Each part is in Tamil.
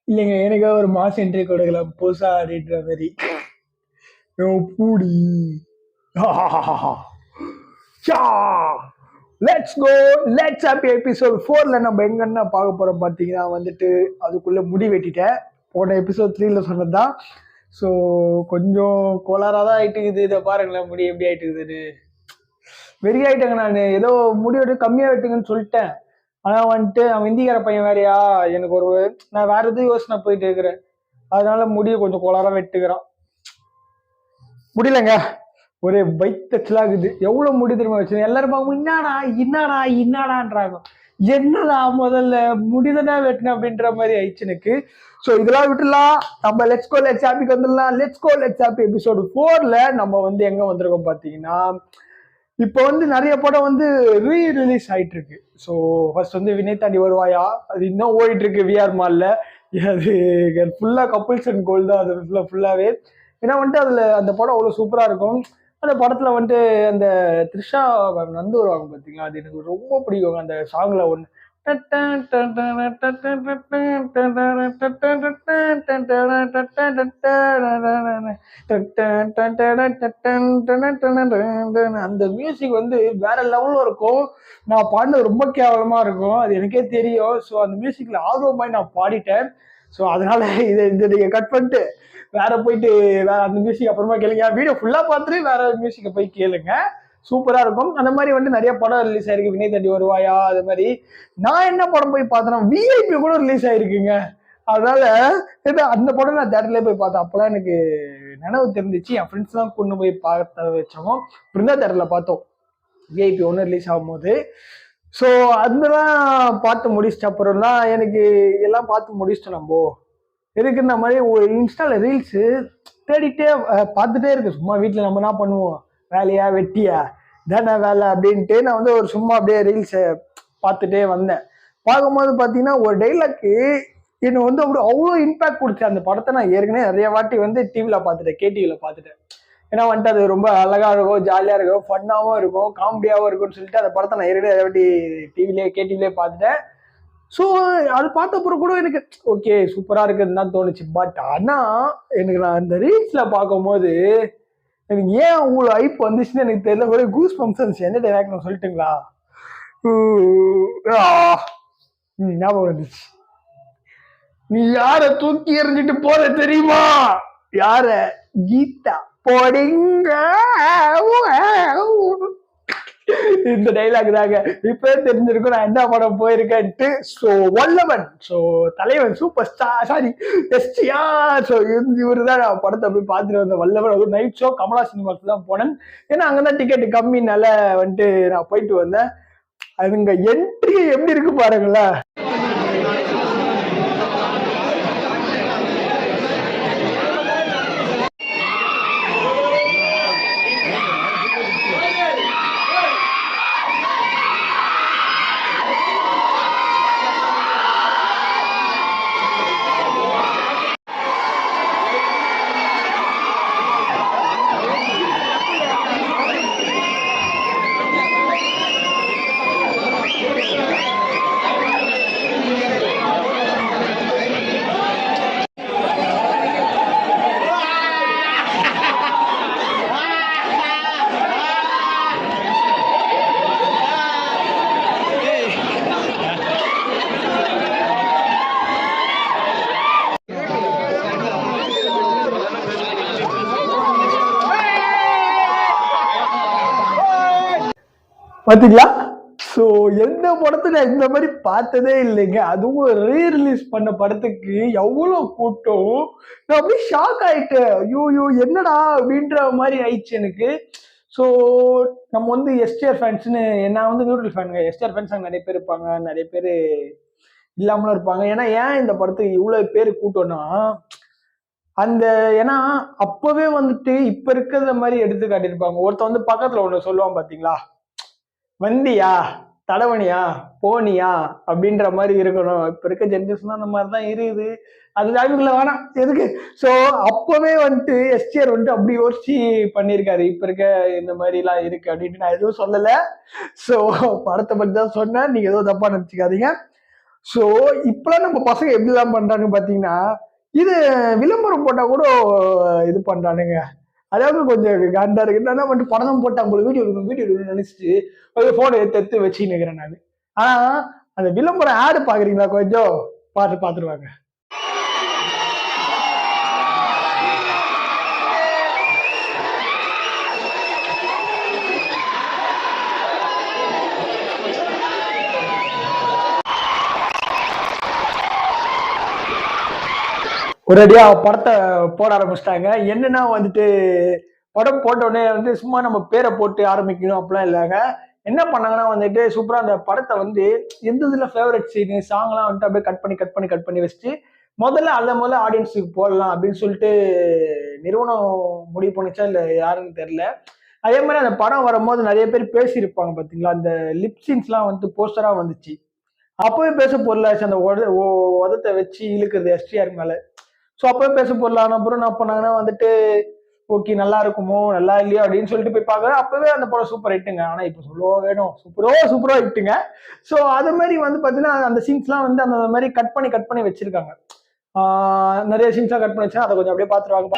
இல்லைங்க, எனக்கு ஒரு மாஸ் என்ட்ரி கொடுக்கலாம் புதுசா அப்படின்ற மாதிரி. பூடி let's go let's happy episode 4ல நம்ம எங்கன்னா பார்க்க போறோம் பார்த்தீங்கன்னா வந்துட்டு அதுக்குள்ள முடி வெட்டிட்டேன். போன எபிசோட் 3ல சொன்னதுதான். ஸோ கொஞ்சம் கோளாறாக தான் ஆயிட்டுக்குது. இதை பாருங்களேன், முடி எப்படி ஆயிட்டுக்குதுன்னு. வெறி ஆயிட்டேங்க. நான் ஏதோ முடி வெட்டு கம்மியாக வெட்டுங்கன்னு சொல்லிட்டேன். ஆனால் வந்துட்டு அவன் இந்திக்கார பையன் வேறையா, எனக்கு ஒரு நான் வேற எதுவும் யோசனை போயிட்டு இருக்கிறேன். அதனால முடியை கொஞ்சம் கோளாறாக வெட்டுக்கிறான். முடியலங்க, ஒரே வைத்தலாகுது. எவ்வளவு முடி திரும்ப வச்சு எல்லாரும் பார்க்கும் என்னடா என்னடா என்னடான்றாங்க. என்னடா முதல்ல முடிதானே வெட்டின அப்படின்ற மாதிரி ஆயிடுச்சு எனக்கு. ஸோ இதெல்லாம் விட்டுலாம் நம்ம லெட்ஸ் கோ லெட்ஸ் ஹாப்பிக்கு வந்துடலாம். Let's go let's happy episode 4ல நம்ம வந்து எங்க வந்திருக்கோம் பார்த்தீங்கன்னா, இப்போ வந்து நிறைய படம் வந்து ரிலீஸ் ஆயிட்டு இருக்கு. ஸோ ஃபர்ஸ்ட் வந்து வினை தாண்டி வருவாயா, அது இன்னும் ஓடிட்டு இருக்கு விஆர் மால்ல. அது ஃபுல்லா கப்புள்ஸ் அண்ட் கோல் தான். அது ஃபுல்லாவே ஏன்னா வந்துட்டு அதுல அந்த படம் அவ்வளவு சூப்பரா இருக்கும். அந்த படத்துல வந்துட்டு அந்த த்ரிஷா நந்து வருவாங்க பார்த்தீங்களா, அது எனக்கு ரொம்ப பிடிக்கும். அந்த சாங்ல ஒன்று அந்த மியூசிக் வந்து வேற லெவல்ல இருக்கும். நான் பாடினது ரொம்ப கேவலமா இருக்கும், அது எனக்கே தெரியும். ஸோ அந்த மியூசிக்ல ஆர்வமாய் நான் பாடிட்டேன். ஸோ அதனால இதை நீங்க கட் பண்ணிட்டு வேற போயிட்டு வேற அந்த மியூசிக் அப்புறமா கேளுங்க. வீடியோ ஃபுல்லா பார்த்துட்டு வேற மியூசிக்கை போய் கேளுங்க, சூப்பரா இருக்கும். அந்த மாதிரி வந்து நிறைய படம் ரிலீஸ் ஆயிருக்கு. வினை தாண்டி வருவாயா, அது மாதிரி நான் என்ன படம் போய் பார்த்தேன்னா விஐபி கூட ரிலீஸ் ஆயிருக்குங்க. அதனால அந்த படம் நான் தேட்டர்லயே போய் பார்த்தேன். அப்பெல்லாம் எனக்கு நினைவு தெரிஞ்சிச்சு. என் ஃப்ரெண்ட்ஸ் எல்லாம் கொண்டு போய் பார்த்த வச்சோம். பிருந்தா தேட்டர்ல பார்த்தோம் விஐபி 1 ரிலீஸ் ஆகும் போது. ஸோ அதெல்லாம் பார்த்து முடிச்சிட்ட அப்புறம் தான் எனக்கு எல்லாம் பார்த்து முடிச்சிட்டோம். நம்ம எதுக்கு இந்த மாதிரி ஒரு இன்ஸ்டால ரீல்ஸு தேடிட்டே பார்த்துட்டே இருக்கு. சும்மா வீட்டில் நம்ம என்ன பண்ணுவோம், வேலையா வெட்டியா தானே வேலை அப்படின்ட்டு நான் வந்து ஒரு சும்மா அப்படியே ரீல்ஸை பார்த்துட்டே வந்தேன். பார்க்கும்போது பார்த்தீங்கன்னா ஒரு டைலாக்கு என்னை வந்து அப்படி அவ்வளோ இம்பாக்ட் கொடுத்து. அந்த படத்தை நான் ஏற்கனவே நிறைய வாட்டி வந்து டிவியில் பார்த்துட்டேன், கேடிவியில் பார்த்துட்டேன். ஏன்னா வந்துட்டு அது ரொம்ப அழகா இருக்கும், ஜாலியாக இருக்கும், ஃபன்னாகவும் இருக்கும், காமெடியாகவும் இருக்கும்னு சொல்லிட்டு அந்த படத்தை நான் ஏற்கனவே நிறைய வாட்டி டிவிலே கேடிவிலே பார்த்துட்டேன். ஸோ அது பார்த்த அப்புறம் கூட எனக்கு ஓகே சூப்பரா இருக்குதுன்னு தான் தோணுச்சு. பட் ஆனா எனக்கு நான் அந்த ரீல்ஸ்ல பார்க்கும்போது எனக்கு ஏன் அவ்வளோ ஐப் வந்துச்சுன்னு எனக்கு தெரியல. ஒரே கூஸ் பம்ப்ஸ் என்ன டைலாக் நான் சொல்லட்டுங்களா? ஞாபகம் வந்துச்சு. நீ யார தூக்கி எறிஞ்சிட்டு போற தெரியுமா? யார? கீதா போடிங்க. இந்த டைலாக் தாங்க இப்ப தெரிஞ்சிருக்கும் நான் என்ன படம் போயிருக்கேன்ட்டு. ஸோ வல்லவன், ஸோ தலைவன், super star, sorry STR. So இவரு தான் நான் படத்தை போய் பார்த்துட்டு வந்தேன். வல்லவன் ஒரு நைட் ஷோ கமலா சினிமாஸ் தான் போனேன். ஏன்னா அங்கதான் டிக்கெட் கம்மினால வந்துட்டு நான் போயிட்டு வந்தேன். அதுங்க என்ட்ரி எப்படி இருக்கு பாருங்களேன். பாத்தீங்களா? ஸோ எந்த படத்துல இந்த மாதிரி பார்த்ததே இல்லைங்க. அதுவும் ரீரிலீஸ் பண்ண படத்துக்கு எவ்வளோ கூட்டம். நான் அப்படியே ஷாக் ஆயிட்டேன். ஐயோ என்னடா அப்படின்ற மாதிரி ஆயிடுச்சு எனக்கு. ஸோ நம்ம வந்து எஸ்டிஆர் ஃபேன்ஸ்னு, நான் வந்து நியூட்ரல் ஃபேனுங்க. எஸ்டிஆர் ஃபேன்ஸ் அங்கே நிறைய பேர் இருப்பாங்க, நிறைய பேர் இல்லாமலும் இருப்பாங்க. ஏன்னா ஏன் இந்த படத்துக்கு இவ்வளவு பேர் கூட்டம்னா அந்த ஏன்னா அப்பவே வந்துட்டு இப்ப இருக்கிறத மாதிரி எடுத்து காட்டியிருப்பாங்க. ஒருத்த வந்து பக்கத்துல ஒண்ணு சொல்லுவான் பாத்தீங்களா, வந்தியா தடவணியா போனியா அப்படின்ற மாதிரி இருக்கணும். இப்ப இருக்க ஜென்ரேஷன் அந்த மாதிரிதான் இருக்குது. அது டைமுக்குள்ள வேணாம் எதுக்கு. ஸோ அப்பவே வந்துட்டு எஸ்டிஆர் வந்துட்டு அப்படி யோசிச்சு பண்ணியிருக்காரு. இப்ப இருக்க இந்த மாதிரி எல்லாம் இருக்கு அப்படின்ட்டு நான் எதுவும் சொல்லல. ஸோ படத்தை பத்தி தான் சொன்னேன், நீங்க எதுவும் தப்பா நினைச்சுக்காதீங்க. ஸோ இப்பெல்லாம் நம்ம பசங்க எப்படிலாம் பண்றாங்க பாத்தீங்கன்னா, இது விளம்பரம் போட்டா கூட இது பண்றானுங்க. அதாவது கொஞ்சம் காண்டா இருக்கு. என்ன பண்ணிட்டு படம் போட்டு அவங்களுக்கு வீடியோ நினைச்சிட்டு போனை எடுத்து வச்சுன்னு இருக்கிறேன் நான். ஆனா அந்த விளம்பரம் ஆடு பாக்குறீங்களா, கொஞ்சம் பாத்துருவாங்க. ஒரேடியா படத்தை போட ஆரம்பிச்சிட்டாங்க. என்னன்னா வந்துட்டு படம் போட்டோடனே வந்து சும்மா நம்ம பேரை போட்டு ஆரம்பிக்கணும் அப்படிலாம் இல்லைங்க. என்ன பண்ணாங்கன்னா வந்துட்டு சூப்பரா அந்த படத்தை வந்து எந்த இதுல ஃபேவரட் சீனு சாங்லாம் வந்துட்டு அப்படியே கட் பண்ணி வச்சுட்டு முதல்ல ஆடியன்ஸுக்கு போடலாம் அப்படின்னு சொல்லிட்டு நிறுவனம் முடிவு பண்ணிச்சா இல்லை யாருன்னு தெரியல. அதே மாதிரி அந்த படம் வரும்போது நிறைய பேர் பேசியிருப்பாங்க பாத்தீங்களா, அந்த லிப்சின்ஸ்லாம் வந்துட்டு போஸ்டரா வந்துச்சு. அப்பவே பேச பொருளாச்சு அந்த உதத்தை வச்சு இழுக்கிறது எஸ்டிஆர் மேல. ஸோ அப்பவே பேச பொருளான அப்புறம் என்ன பண்ணாங்கன்னா வந்துட்டு ஓகே நல்லா இருக்குமோ நல்லா இல்லையோ அப்படின்னு சொல்லிட்டு போய் பார்க்க அப்பவே அந்த படம் சூப்பர் ஹிட்டுங்க. ஆனா இப்போ சொல்லவோ வேணும், சூப்பரோ ஹிட்டுங்க. ஸோ அது மாதிரி வந்து பாத்தீங்கன்னா அந்த சீன்ஸ்லாம் வந்து அந்த மாதிரி கட் பண்ணி வச்சிருக்காங்க. நிறைய சீன்ஸா கட் பண்ணி வச்சா அதை கொஞ்சம் அப்படியே பார்த்துருவாங்க.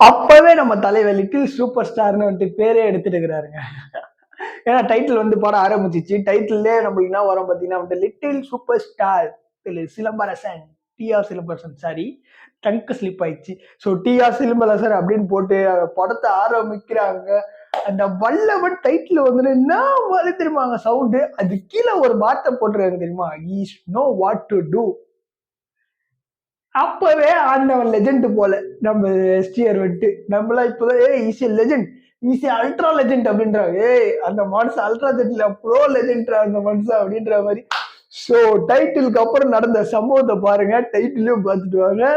அப்பவே நம்ம தலைவர் லிட்டில் சூப்பர் ஸ்டார்னு வந்துட்டு பேரே எடுத்துட்டு இருக்கிறாருங்க. ஏன்னா டைட்டில் வந்து படம் ஆரம்பிச்சிச்சு. டைட்டில்லே நம்மளுக்கு என்ன வரும் பாத்தீங்கன்னா வந்து little superstar Silambarasan, TR Silambarasan, sorry tongue slip ஆயிடுச்சு. ஸோ டிஆர் சிலம்பரசன் அப்படின்னு போட்டு படத்தை ஆரம்பிக்கிறாங்க. அந்த வல்லவன் டைட்டில் வந்து என்ன மாதிரி தெரியுமாங்க சவுண்டு, அது கீழே ஒரு வார்த்தை போட்டுருக்காங்க தெரியுமா, is no what to do. அப்பவே ஆண்டவன் லெஜெண்ட் போல நம்ம எஸ்டிஆர் வந்துட்டு நம்மளாம் இப்போதான் easy legend, easy ultra legend அப்படின்றாங்க. அந்த மனுஷன் அல்ட்ரா லெஜெண்ட்ல ப்ரோ லெஜெண்ட்ரா அந்த மனுஷன் அப்படின்ற மாதிரி. ஸோ டைட்டிலுக்கு அப்புறம் நடந்த சம்பவத்தை பாருங்க, டைட்டிலையும் பார்த்துட்டு வாங்க.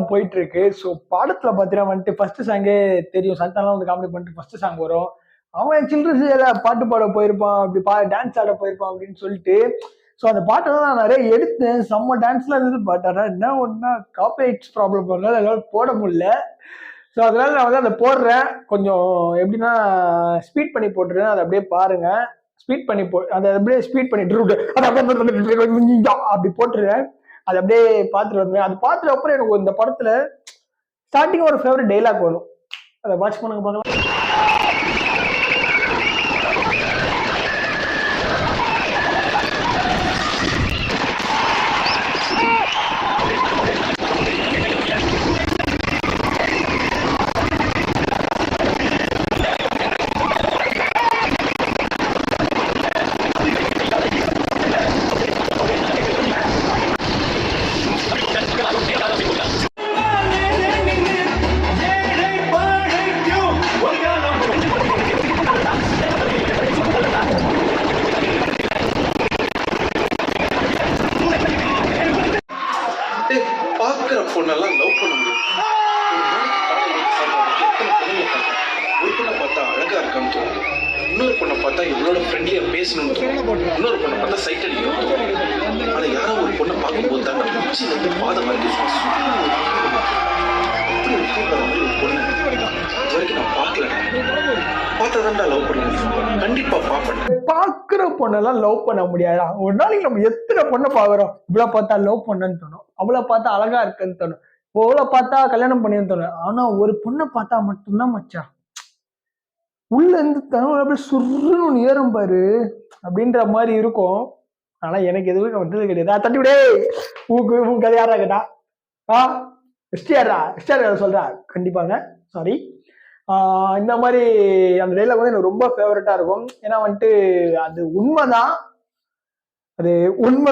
போயிட்டு இருக்கு. ஸோ படத்துல பாத்தீங்கன்னா வந்துட்டு ஃபர்ஸ்ட் சாங்கே தெரியும், சந்தானம் வந்து காமெடி பண்ணிட்டு ஃபர்ஸ்ட் சாங் வரும். அவன் சில்ட்ரன்ஸ் பாட்டு பாட போயிருப்பான், அப்படி டான்ஸ் ஆட போயிருப்பான் அப்படின்னு சொல்லிட்டு. ஸோ அந்த பாட்டெல்லாம் நான் நிறைய எடுத்தேன், செம்ம டான்ஸ்லாம் இருந்தது. பட் ஆனால் என்ன ஒன்னா காப்பிரைட்ஸ் ப்ராப்ளம் பண்ணால அதனால போட முடியல. ஸோ அதனால நான் வந்து அதை போடுறேன், கொஞ்சம் எப்படின்னா ஸ்பீட் பண்ணி போட்டுருவேன், அதை அப்படியே பாருங்க. ஸ்பீட் பண்ணி அதை அப்படியே ஸ்பீட் பண்ணிட்டு அப்படி போட்டுருவேன், அது அப்படியே பார்த்துட்டு வருவேன். அது பார்த்துட்டு அப்புறம் எனக்கு இந்த படத்துல ஸ்டார்டிங் ஒரு ஃபேவரட் டைலாக் வரும், அதை வாட்ச் பண்ணுங்க பார்க்கலாம். One guy. ஃப்ரெண்ட்லியா பேசணும். இன்னொரு பொண்ணை பார்த்தா சைட் அடிக்கும். ஆனா யாரோ ஒரு பொண்ணை பார்க்கும்போது தான் உச்சி வந்து பாதம் வரைக்கும் அப்படி ஒரு ஃபீல் வர மாதிரி ஒரு பொண்ணு இது வரைக்கும் நான் பார்க்கல. பார்த்தா லவ் பண்ண முடியும். கண்டிப்பா பார்ப்பேன். பாக்குற பொண்ணெல்லாம் லவ் பண்ண முடியாதா? ஒரு நாளைக்கு நம்ம எத்தனை பொண்ணை பாக்குறோம். இவ்வளவு பார்த்தா லவ் பண்ணன்னு தோணும், அவ்வளவு பார்த்தா அழகா இருக்குன்னு தோணும், இவ்வளவு பார்த்தா கல்யாணம் பண்ணின்னு தோணும். ஆனா ஒரு பொண்ணை பார்த்தா மட்டும்தான் மச்சான் உள்ள இருந்து தகவல் அப்படியே சுருன்னு ஏறும் பாரு அப்படின்ற மாதிரி இருக்கும். ஆனா எனக்கு எதுவுமே வந்தது கிடையாது. தட்டி விடே உன் கதை யாரா கேட்டா எஸ்டிஆர் சொல்றா கண்டிப்பாங்க. சாரி. இந்த மாதிரி அந்த டைலாக் வந்து எனக்கு ரொம்ப ஃபேவரட்டா இருக்கும். ஏன்னா வந்துட்டு அது உண்மைதான், அது உண்மை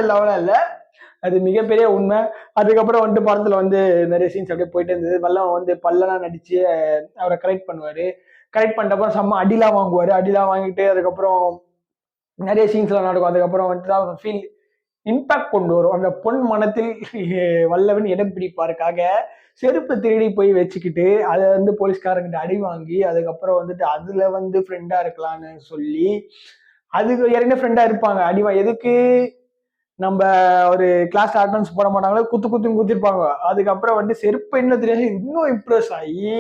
இல்லாமலாம் இல்லை, அது மிகப்பெரிய உண்மை. அதுக்கப்புறம் வந்துட்டு படத்துல வந்து நிறைய சீன்ஸ் அப்படியே போயிட்டு இருந்தது. வல்லம் வந்து பல்லெல்லாம் நடிச்சு அவரை கரெக்ட் பண்ணுவாரு. கரெக்ட் பண்ணிட்டப்பறம் செம்ம அடிலாம் வாங்குவாரு. அடிலாம் வாங்கிட்டு அதுக்கப்புறம் நிறைய சீன்ஸ்லாம் நடக்கும். அதுக்கப்புறம் வந்துட்டு ஃபீல் இம்பாக்ட் கொண்டு வரும். அந்த பொன் மனத்தில் வல்லவன் இடம் பிடிப்பாருக்காக செருப்பு திருடி போய் வச்சுக்கிட்டு அதை வந்து போலீஸ்காரங்கிட்ட அடி வாங்கி அதுக்கப்புறம் வந்துட்டு அதுல வந்து ஃப்ரெண்டா இருக்கலாம்னு சொல்லி அதுக்கு ஏற்கனவே ஃப்ரெண்டா இருப்பாங்க. எதுக்கு நம்ம ஒரு கிளாஸ் அட்டன்ஸ் போட மாட்டாங்களோ குத்திருப்பாங்க. அதுக்கப்புறம் வந்துட்டு செருப்பு என்ன தெரியாது இன்னும் இம்ப்ரெஸ் ஆகி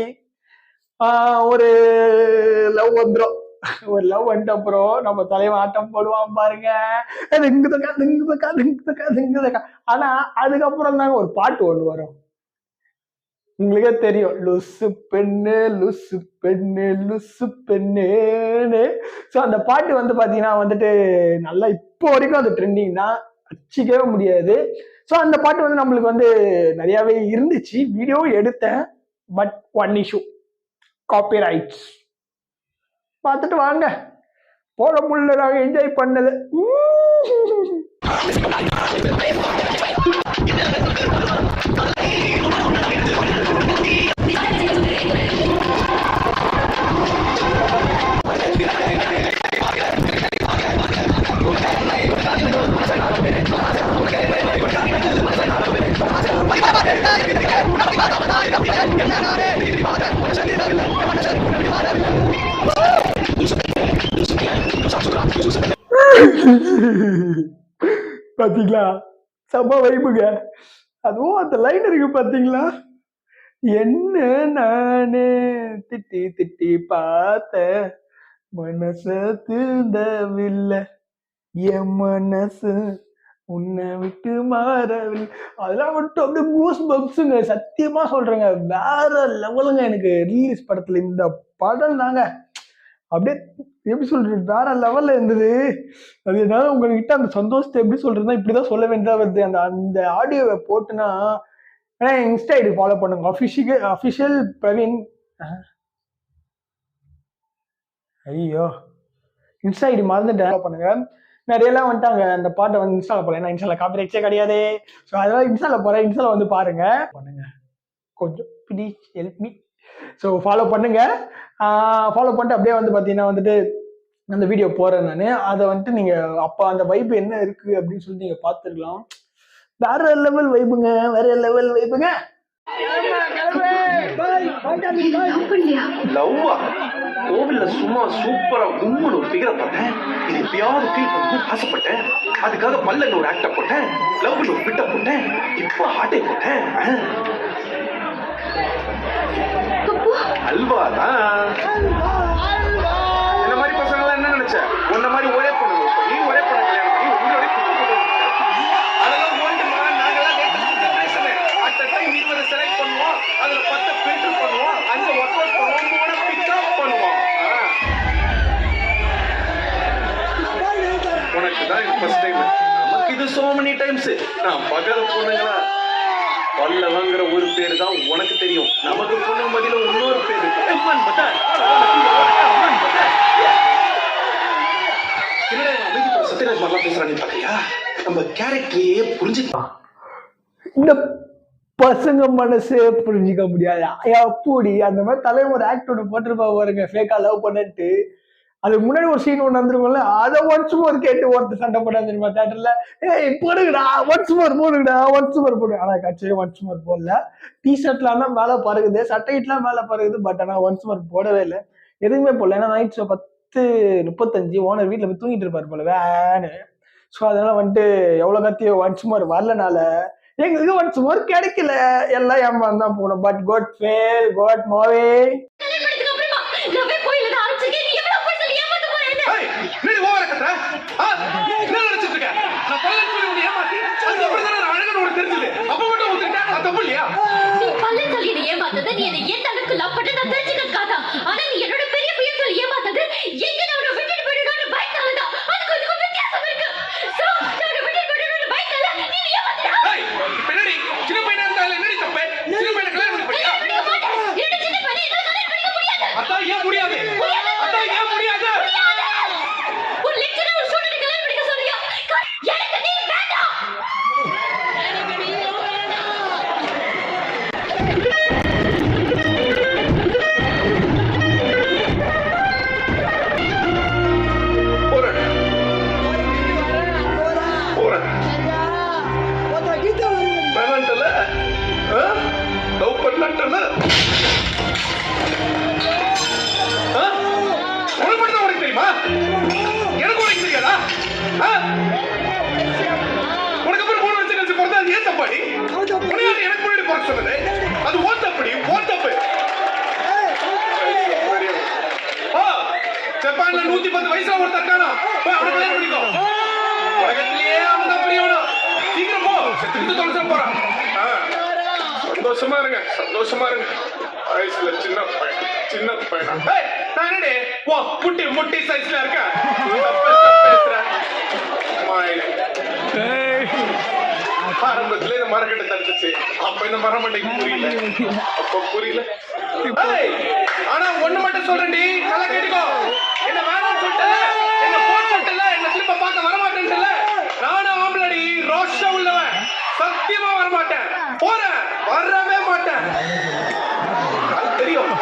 ஒரு லவ் வந்துடும். ஒரு லவ் வந்துட்டு அப்புறம் நம்ம தலைவன் ஆட்டம் போடுவான் பாருங்க. ஆனா அதுக்கப்புறம் தாங்க ஒரு பாட்டு ஒண்ணு வரும், உங்களுக்கே தெரியும், லுசு பெண்ணு லுசு பெண்ணு லுசு பெண்ணுன்னு. ஸோ அந்த பாட்டு வந்து பாத்தீங்கன்னா வந்துட்டு நல்லா இப்போ வரைக்கும் அது ட்ரெண்டிங் தான், அச்சிக்கவே முடியாது. ஸோ அந்த பாட்டு வந்து நம்மளுக்கு வந்து நிறையவே இருந்துச்சு. வீடியோ எடுத்தேன், பட் ஒன் இஷ்யூ, காப்பிரைட்ஸ். பார்த்துட்டு வாங்க, போட முடியல, நாங்க என்ஜாய் பண்ணது. பாத்தீங்களா, செம்ம வைப்புங்க. அதுவும் அந்த லைன் இருக்கு பாத்தீங்களா, என்ன நானே திட்டி திட்டி பார்த்த மனச திருந்தவில்லை, என் மனசு உன்னை விட்டு மாறவில்லை. அதெல்லாம் மட்டும் அப்படியே கூஸ் பம்ப்ஸுங்க, சத்தியமா சொல்றேங்க, வேற லெவலுங்க. எனக்கு ரிலீஸ் படத்துல இந்த படம் தாங்க அப்படியே எப்படி சொல்றது, வேற லெவல்ல இருந்தது. அது என்னால உங்ககிட்ட அந்த சந்தோஷத்தை எப்படி சொல்றதுன்னா இப்படிதான் சொல்ல வேண்டியதா வருது. அந்த அந்த ஆடியோவை போட்டுனா இன்ஸ்டா ஐடி ஃபாலோ பண்ணுங்க, அஃபிஷியல் பிரவீன். ஐயோ, இன்ஸ்டா ஐடி மறந்துட்டு ஃபாலோ பண்ணுங்க. நிறையலாம் வந்துட்டாங்க அந்த பாட்டை வந்து இன்ஸ்டால போல, ஏன்னா இன்ஸ்டால காப்பிரைட்ஸே கிடையாது. ஸோ அதெல்லாம் இன்ஸ்டால போறேன், இன்ஸ்டால வந்து பாருங்க, கொஞ்சம் please help me. So follow பண்ணுங்க. ஃபாலோ பண்ணிட்டு அப்படியே வந்து பார்த்தீங்கன்னா வந்துட்டு அந்த வீடியோ போறேன் நான். அதை வந்துட்டு நீங்க அப்போ அந்த வைப் என்ன இருக்கு அப்படின்னு சொல்லி நீங்க பார்த்துருக்கலாம். வேற லெவல் வைப்புங்க, வேற லெவல் வைப்புங்க. லவ்வா கோவில்ல சும்மா சூப்பரா கும்முன்னு ஒரு ஃபிகரை பார்த்தேன். இது எப்பயாவது ஃபீல் பண்ணணும்னு ஆசைப்பட்டேன். அதுக்காக பல்லன்னு ஒரு ஆக்டை போட்டேன், லவ்ல ஒரு பிட்ட போட்டேன், இப்போ ஆட்டை போட்டேன். அல்வா தான். இந்த மாதிரி பசங்க என்ன நினைச்ச, உன்ன மாதிரி ஒரே பொண்ணு நீ ஒரே பொண்ணு கல்யாணம் பண்ணி உங்களோட அதெல்லாம் ஓண்டுமா. நாங்கெல்லாம் அட் அ டைம் 20 செலக்ட் பண்ணுவோம், அதுல 10 ஃபில்டர் பண்ணுவோம், 5 ஒர்க் அவுட் பண்ணுவோம், 3 பிக்கப் பண்ணுவோம். உனக்கு தான் இது ஃபர்ஸ்ட் டைம், நமக்கு இது சோ மெனி டைம்ஸ். நான் பகல பொண்ணுங்களா வல்லவங்கிற ஒரு பேரு தான் உனக்கு தெரியும், நமக்கு பொண்ணு பதில இன்னொரு பேரு சத்யராஜ் மாதிரிலாம் பேசுறான்னு பாத்தியா, நம்ம கேரக்டரையே புரிஞ்சுக்கலாம். இந்த பசங்க மனசே புரிஞ்சுக்க முடியாது. அப்படி அந்த மாதிரி தலைவர் ஆக்ட் ஒன்று போட்டிருப்பா பாருங்க, ஃபேக்கா லவ் பண்ணிட்டு. அதுக்கு முன்னாடி ஒரு சீன் ஒன்று வந்துருக்கும்ல, அதை ஒன்ஸ் மோர் கேட்டு ஒருத்தர் சண்டை போடாது தெரியுமா தேட்டர்ல, போடுங்கடா ஒன்ஸ் மோர் போடுங்கடா ஒன்ஸ் மோர் போடு. ஆனா கட்சியே ஒன்ஸ் மோர் போடல. டிஷர்ட்லாம் மேல பறகுது, சட்டைட்லாம் மேல பறகுது, பட் ஆனா ஒன்ஸ் மோர் போடவே இல்லை, எதுவுமே போடல. ஏன்னா நைட் ஷோ 10:35 ஓனர் வீட்டில் போய் தூங்கிட்டு இருப்பாரு போல வேனு. ஸோ அதனால வந்துட்டு எவ்வளோ கத்தியோ ஒன்ஸ் மோர் வரலனால எங்களுக்கு ஒன்ஸ் மோர் கிடைக்கல, எல்லாம் ஏமாந்து தான் போனோம். பட் கோட் ஃபேல் கோட் மோவே. ஜப்பான்ல 110 வயசுல ஒருத்தர் இருக்கானா, போய் அவனை கல்யாணம் பண்ணிக்கோ. உலகத்திலேயே அவன் தான் பெரியவனா. சீக்கிரம் போ, செத்துக்கிட்டு தொலைச்ச போறான். சந்தோஷமா இருங்க, சந்தோஷமா இருங்க. வயசுல சின்ன பையனா. நான் என்னடி முட்டி சைஸ்ல இருக்கேன் பேசுறேன். ஆரம்பத்துல இந்த மரக்கட்டை தடுத்துச்சு, அப்ப இந்த மரமண்டைக்கு புரியல, அப்ப புரியல. ஆனா ஒண்ணு மட்டும் சொல்றேன்டி, நல்லா கேட்டுக்கோ. என்ன வேணாம்னு சொல்லிட்டல, என்ன போன் சொல்லிட்டல, என்ன திரும்ப பார்க்க வரமாட்டேன்ல. நானும் ஆம்பளடி, ரோஷம் உள்ளவன், சத்தியமா வரமாட்டேன். போறேன், வரவே மாட்டேன். அது தெரியும்.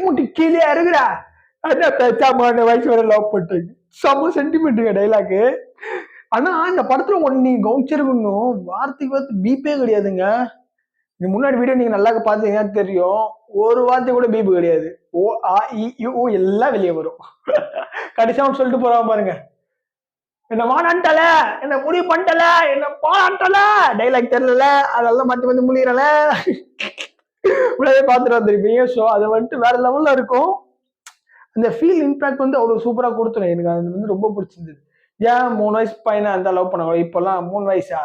முட்டி கீழே இருக்குடா. பேச்சாமான வயசு வர லவ் பண்ணிட்டு செம்ம சென்டிமெண்ட்டுங்க டைலாக்கு. ஆனா இந்த படத்துல ஒன்னு நீங்க கவனிச்சிருக்கணும், வார்த்தைக்கு வார்த்தை பீப்பே கிடையாதுங்க. இது முன்னாடி வீடியோ நீங்க நல்லா பாத்தீங்கன்னா தெரியும், ஒரு வார்த்தை கூட பீப்பு கிடையாது. ஓ ஆ இ யூ எல்லாம் வெளியே வரும். கடைசியா அவன் சொல்லிட்டு போறான் பாருங்க, என்ன வானான்ட்டல, என்ன முடிவு பண்ணிட்டல, என்ன பாலான்ட்டல, டைலாக் தெரியல, அதெல்லாம் மாத்தி வந்து முடியறல. உடனே பாத்துட்டு வந்திருப்பீங்க. ஸோ அதை வந்துட்டு வேற லெவல்ல இருக்கும். அந்த ஃபீல் இம்பாக்ட் வந்து அவ்வளவு சூப்பரா கொடுத்துரும். எனக்கு அது வந்து ரொம்ப பிடிச்சிருந்தது. ஏன் 3 வயசு பையனை அந்த லவ் பண்ண, இப்பெல்லாம் 3 வயசா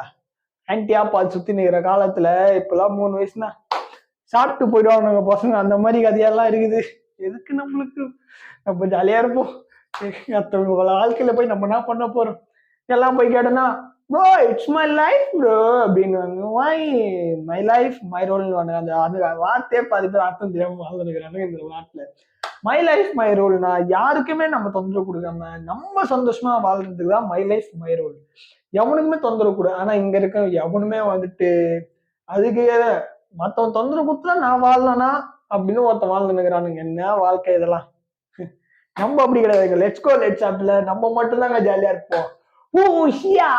ஆன்டியா பார்த்து சுத்தி நிக்கிற காலத்துல இப்பெல்லாம் 3 வயசுனா சாப்பிட்டு போயிடுவாங்க பசங்க. அந்த மாதிரி கதையெல்லாம் இருக்குது. எதுக்கு நம்மளுக்கு, நம்ம ஜாலியா இருப்போம். மற்றவங்க வாழ்க்கையில போய் நம்ம என்ன பண்ண போறோம். எல்லாம் போய் கேட்டோம்னா bro it's my life bro அப்படின்னு, வை மை லைஃப் மை ரோல்னு அந்த வார்த்தையே பாதி பேர் அர்த்தம் தெரியாம வாழ்ந்துருக்கிறாங்க இந்த நாட்டுல. My life my role. நான் யாருக்குமே நம்ம தொந்தரவு கொடுக்காம நம்ம சந்தோஷமா வாழ்றதுக்கு தான் மை லைஃப் மை ரோல். எவனுக்குமே தொந்தரவு கொடு. ஆனா இங்க இருக்க எவனுமே வந்துட்டு அதுக்கு மத்தவன் தொந்தரவு கொடுத்தா நான் வாழலனா அப்படின்னு ஒருத்தன் வாழ்ந்துக்கிறானுங்க. என்ன வாழ்க்கை இதெல்லாம். நம்ம அப்படி கிடையாது. லெட்ஸ் கோ லெட்ஸ் ஆப்ல நம்ம மட்டும் தாங்க ஜாலியா இருப்போம். ஊஷியா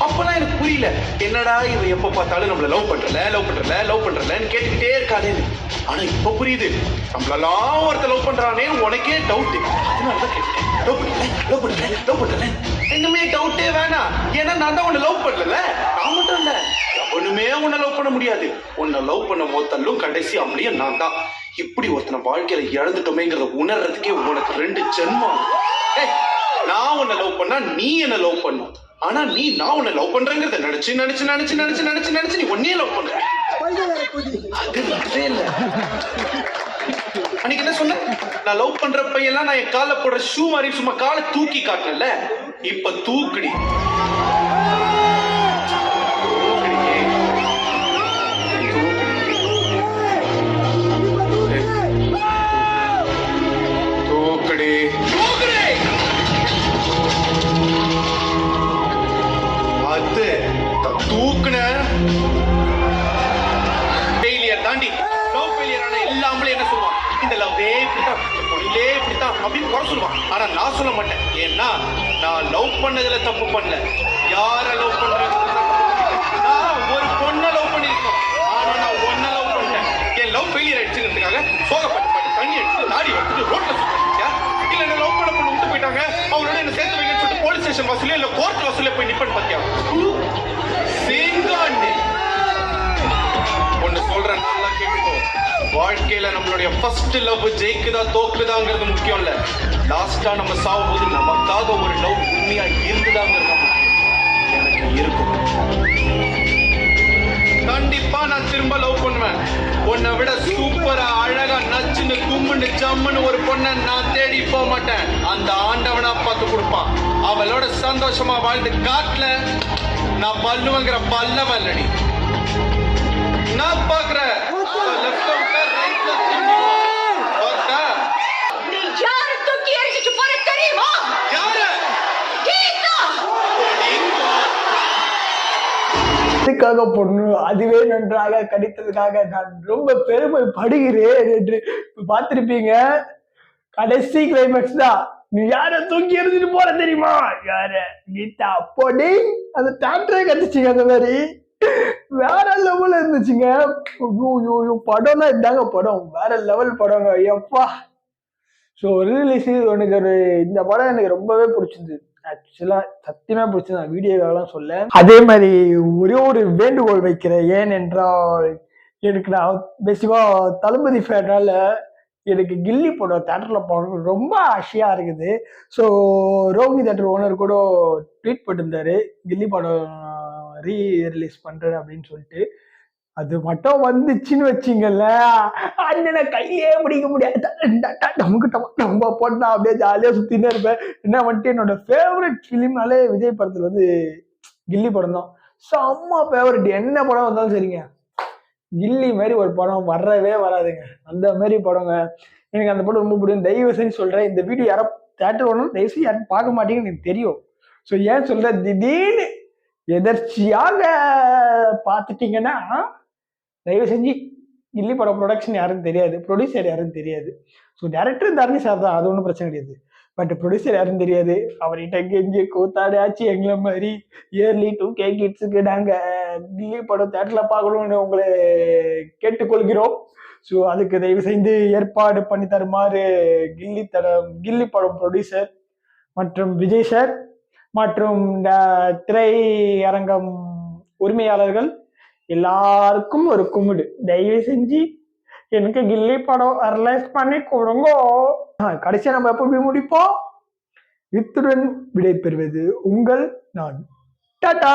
அப்பெல்லாம் எனக்கு புரியல, என்னடா இவ எப்ப பார்த்தாலும் நம்மள லவ் பண்றலன்னு கேட்டுக்கிட்டே இருக்காதே. ஆனா இப்ப புரியுது, நம்மளெல்லாம் ஒருத்த லவ் பண்றானே, உனக்கே டவுட். அதனாலதான் கேட்டேன், லவ் பண்றல. இன்னுமே டவுட்டே வேணாம். ஏன்னா நான் தான் உன்னை லவ் பண்ணல. நான் மட்டும் இல்ல, ஒண்ணுமே உன்னை லவ் பண்ண முடியாது. உன்னை லவ் பண்ண மொத்தல்லும் கடைசி அப்படியே நான் தான். இப்படி ஒருத்தனை வாழ்க்கையில இழந்துட்டோமேங்கிறத உணர்றதுக்கே உனக்கு 2 ஜென்மம். நான் உன்னை லவ் பண்ணா நீ என்ன லவ் பண்ணும். ஆனா நீ நான் உன்னை லவ் பண்றேங்கிறத நினைச்சு நீ ஒன்னே லவ் பண்ற. அது இல்ல. அன்னைக்கு என்ன சொன்ன? நான் லவ் பண்ற பையெல்லாம் நான் என் கால போடுற ஷூ மாதிரி சும்மா காலை தூக்கி காட்டல. இப்ப தூக்குடி. தூக்குன ஃபெயிலியர் தாண்டி லவ் ஃபெயிலியர் ஆன எல்லாமே என்ன சொல்லுவான்? இந்த லவ்வே இப்படித்தான், பொண்ணுலே இப்படித்தான் அப்படின்னு குறை சொல்லுவான். ஆனா நான் சொல்ல மாட்டேன். ஏன்னா நான் லவ் பண்ணதுல தப்பு பண்ணல. யார லவ் பண்றது? நான் ஒரு பொண்ணை லவ் பண்ணிருக்கோம். ஆனா நான் ஒன்ன லவ் பண்ணேன். என் லவ் ஃபெயிலியர் ஆயிடுச்சுங்கிறதுக்காக சோகப்பட்டு பாட்டு தண்ணி அடிச்சு தாடி வச்சுட்டு ரோட்ல சுத்தியா? இல்ல என்ன லவ் பண்ண பொண்ணு விட்டு போயிட்டாங்க, அவங்களோட என்ன சேர்த்து வைக்கன்னு சொல்லிட்டு போலீஸ் ஸ்டேஷன் வாசலே இல்ல கோர்ட் வாசலே போய் நிப்பன் பாத்தியா? ஒன்னு சொல்றேன், நல்லா கேட்டுக்கோ. வாழ்க்கையில நம்மளுடைய ஃபர்ஸ்ட் லவ் ஜெயிக்குதா தோக்குதாங்கிறது முக்கியம் இல்ல. லாஸ்டா நம்ம சாவும்போது நமக்காக ஒரு லவ் உண்மையா இருந்துதாங்கிறது எனக்கு இருக்கும். கண்டிப்பா நான் திரும்ப லவ் பண்ணுவேன். உன்னை விட சூப்பரா அழகா நச்சுன்னு கும்முன்னு ஜம்முன்னு ஒரு பொண்ணை நான் தேடி போக மாட்டேன். அந்த ஆண்டவனா பார்த்து கொடுப்பான். அவளோட சந்தோஷமா வாழ்ந்து காட்டல நான் பல்லுவங்கிற பல்லவ இல்லடி. நான் பாக்குறேன் லெஃப்ட்ல விட்டா ரைட்ல பார்த்தா நீ யாரை தூக்கி எறிஞ்சிட்டு போற தெரியுமா? யாரு? கீதா. இதுக்காக பொண்ணு அதுவே நன்றாக கடித்ததுக்காக நான் ரொம்ப பெருமைப்படுகிறேன் என்று பார்த்திருப்பீங்க. கடைசி கிளைமேக்ஸ் தான். நீ யார தூக்கி எறிஞ்சிட்டு போற தெரியுமா? யார? கீதா. பொடி அந்த டாக்டரே கட்டிச்சிங்க. அந்த மாதிரி வேற லெவல்ல இருந்துச்சுங்க. படம்னா இதாங்க படம், வேற லெவல் படங்க. எப்பா ஸோ ரிலீஸ் உனக்கு ஒரு இந்த படம் எனக்கு ரொம்பவே பிடிச்சிருந்தது. ஆக்சுவலா சத்தியமா பிடிச்சது. நான் வீடியோக்கெல்லாம் சொல்ல. அதே மாதிரி ஒரே ஒரு வேண்டுகோள் வைக்கிறேன். ஏனென்றால் எனக்கு நான் பேசிக்கா தளபதி ஃபேனால எனக்கு கில்லி படம் தேட்டர்ல போகணும் ரொம்ப ஆசையா இருக்குது. ஸோ ரோஹினி தேட்டர் ஓனர் கூட ட்வீட் பண்ணிருந்தாரு, கில்லி படம் ரிலீஸ் பண்றேன் அப்படின்னு சொல்லிட்டு. அது மட்டும் வந்துச்சுன்னு வச்சிங்கல்ல, அண்ணனை கையிலே பிடிக்க முடியாது. நமக்கு ரொம்ப பொண்ணா அப்படியே ஜாலியா சுத்தினே இருப்பேன். என்ன வந்துட்டு என்னோட ஃபேவரட் ஃபிலிம்னாலே விஜய் படத்துல வந்து கில்லி படம் தான். செம்ம ஃபேவரட். என்ன படம் வந்தாலும் சரிங்க, கில்லி மாதிரி ஒரு படம் வரவே வராதுங்க. அந்த மாதிரி படங்க எனக்கு அந்த படம் ரொம்ப பிடிக்கும். தயவு செஞ்சு சொல்றேன், இந்த வீடியோ யாரும் தேட்டர் ஒன்றும் தயவு செஞ்சு யாரும் பார்க்க மாட்டீங்கன்னு எனக்கு தெரியும். ஸோ ஏன் சொல்றேன், திடீர்னு எதர்ச்சியாக பார்த்துட்டீங்கன்னா தயவு செஞ்சு கில்லி படம் ப்ரொடக்ஷன் யாரும் தெரியாது, ப்ரொடியூசர் யாரும் தெரியாது. ஸோ டேரக்டர் தரணி சார் தான், அது ஒன்றும் பிரச்சனை கிடையாது. பட் ப்ரொடியூசர் யாரும் தெரியாது. அவர்கிட்ட கெஞ்சி கூத்தாடாச்சு எங்களை மாதிரி இயர்லி 2K கிட்ஸுக்கு நாங்கள் கில்லி படம் தேட்டர்ல பார்க்கணும்னு உங்களை கேட்டுக்கொள்கிறோம். ஸோ அதுக்கு தயவு செய்து ஏற்பாடு பண்ணி தருமாறு கில்லி படம் ப்ரொடியூசர் மற்றும் விஜய் சார் மற்றும் திரையரங்கம் உரிமையாளர்கள் எல்லாருக்கும் ஒரு கும்பிடு. தயவு செஞ்சு எனக்கு கில்லி படம் ரிலீஸ் பண்ணி கொடுங்க. கடைசியா நம்ம எப்படி முடிப்போம்? இத்துடன் விடை பெறுவது உங்கள் நான். டாடா.